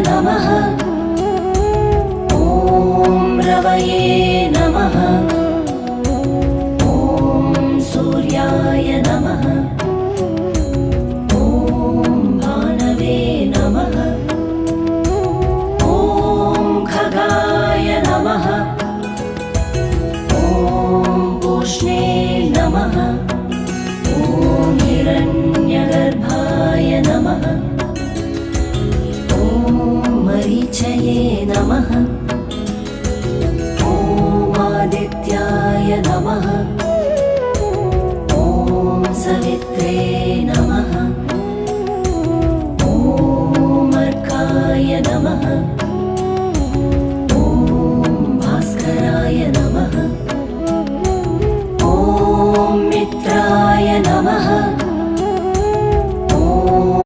नमः। ॐ रवये नमः। ॐ सूर्याय नमः। ॐ भानवे नमः। ॐ खगाय नमः। ॐ पूष्णे नमः। ॐ हिरण्यगर्भाय नमः। ॐ मरीचये नमः। ॐ आदित्याय नमः। ॐ सवित्रे